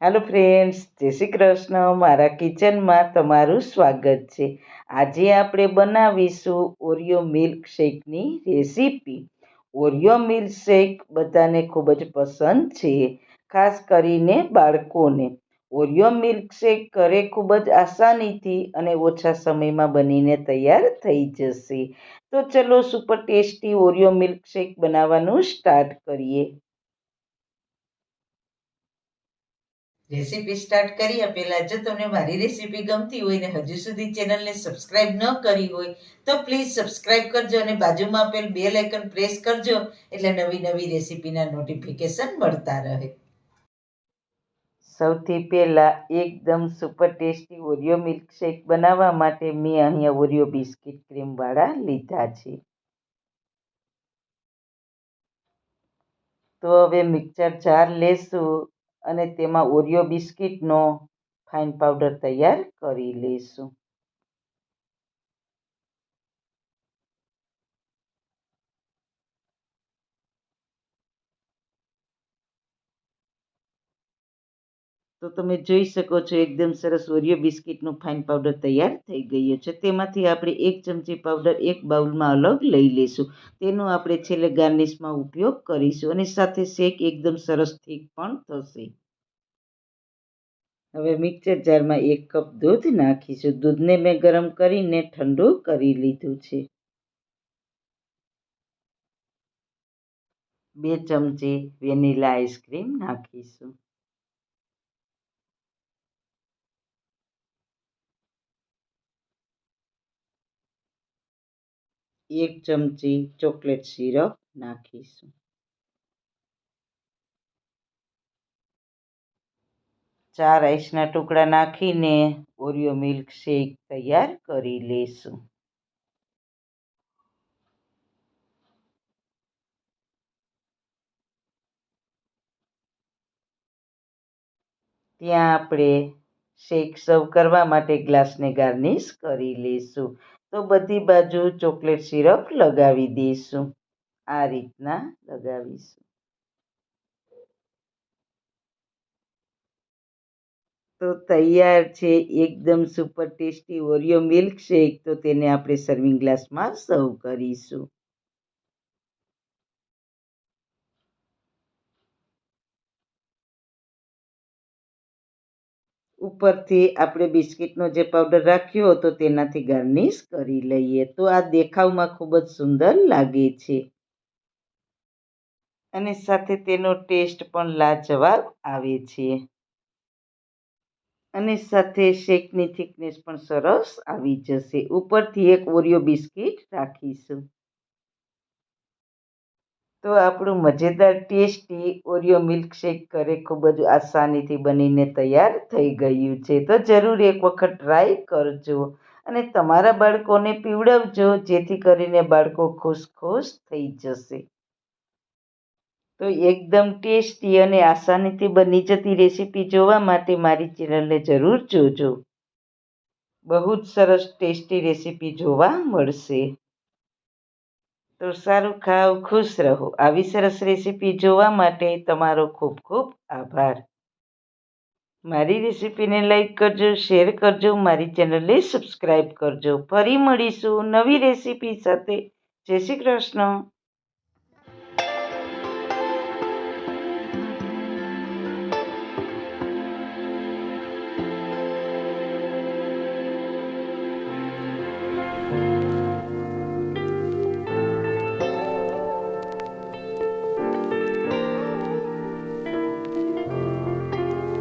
Hello friends, જય શ્રી કૃષ્ણ. મારા કિચનમાં તમારું સ્વાગત છે. આજે આપણે બનાવીશું ઓરિયો મિલ્કશેકની રેસીપી. ઓરિયો મિલ્કશેક બધાને ખૂબ જ પસંદ છે, ખાસ કરીને બાળકોને. ઓરિયો મિલ્કશેક ઘરે ખૂબ જ આસાનીથી અને ઓછા સમયમાં બનીને તૈયાર થઈ જશે. તો ચલો સુપર ટેસ્ટી ઓરિયો મિલ્કશેક બનાવવાનું સ્ટાર્ટ કરીએ. રેસીપી સ્ટાર્ટ કર્યા પહેલા જો તમને મારી રેસીપી ગમતી હોય ને હજુ સુધી ચેનલને સબસ્ક્રાઇબ ન કરી હોય તો પ્લીઝ સબસ્ક્રાઇબ કરજો અને બાજુમાં આપેલ બેલ આઇકન પ્રેસ કરજો એટલે નવી નવી રેસીપીના નોટિફિકેશન મળતા રહે. સૌથી પહેલા એકદમ સુપર ટેસ્ટી ઓરિયો મિલ્કશેક બનાવવા માટે મેં અહીંયા ઓરિયો બિસ્કિટ ક્રીમવાળા લીધા છે. તો હવે મિક્સર જાર લેશું અને તેમાં ઓરિયો બિસ્કિટનો ફાઇન પાવડર તૈયાર કરી લઈશું. તો તમે જોઈ શકો છો એકદમ સરસ ઓરિયો બિસ્કિટનું ફાઇન પાવડર તૈયાર થઈ ગયો છે. તેમાંથી આપણે 1 ચમચી પાવડર એક બાઉલમાં અલગ લઈ લઈશું. તેનો આપણે છેલ્લે ગાર્નિશમાં ઉપયોગ કરીશું અને સાથે શેક એકદમ સરસ થીક પણ થશે. હવે મિક્સર જારમાં 1 કપ દૂધ નાખીશું. દૂધને મેં ગરમ કરીને ઠંડુ કરી લીધું છે. 2 ચમચી વેનીલા આઈસ્ક્રીમ નાખીશું. 1 ચમચી ચોકલેટ સિરપ નાખીશું. 4 આઈસના ટુકડા નાખીને ઓરિયો મિલ્કશેક તૈયાર કરી લઈશું. ત્યાં આપણે શેક સર્વ કરવા માટે ગ્લાસને ગાર્નિશ કરી લઈશું. તો બધી બાજુ ચોકલેટ સિરપ લગાવી દઈશું. આ રીતના લગાવીશું. તો તૈયાર છે એકદમ સુપર ટેસ્ટી ઓરિયો મિલ્કશેક. તો તેને આપણે સર્વિંગ ગ્લાસમાં સર્વ કરીશું. ઉપરથી આપણે બિસ્કિટનો જે પાવડર રાખ્યો હતો તેનાથી ગાર્નિશ કરી લઈએ. તો આ દેખાવમાં ખૂબ જ સુંદર લાગે છે અને સાથે તેનો ટેસ્ટ પણ લાજવાબ આવે છે અને સાથે શેકની થિકનેસ પણ સરસ આવી જશે. ઉપરથી એક ઓરિયો બિસ્કિટ રાખીશું. તો આપણું મજેદાર ટેસ્ટી ઓરિયો મિલ્કશેક ઘરે ખૂબ જ આસાનીથી બનીને તૈયાર થઈ ગયું છે. તો જરૂર એક વખત ટ્રાય કરજો અને તમારા બાળકોને પીવડાવજો, જેથી કરીને બાળકો ખુશ થઈ જશે. તો એકદમ ટેસ્ટી અને આસાનીથી બની જતી રેસીપી જોવા માટે મારી ચેનલને જરૂર જોજો. બહુ જ સરસ ટેસ્ટી રેસીપી જોવા મળશે. તો સારું ખાઓ, ખુશ રહો. આવી સરસ રેસીપી જોવા માટે તમારો ખૂબ ખૂબ આભાર. મારી રેસીપીને લાઈક કરજો, શેર કરજો, મારી ચેનલને સબસ્ક્રાઈબ કરજો. ફરી મળીશું નવી રેસીપી સાથે. જય શ્રી કૃષ્ણ.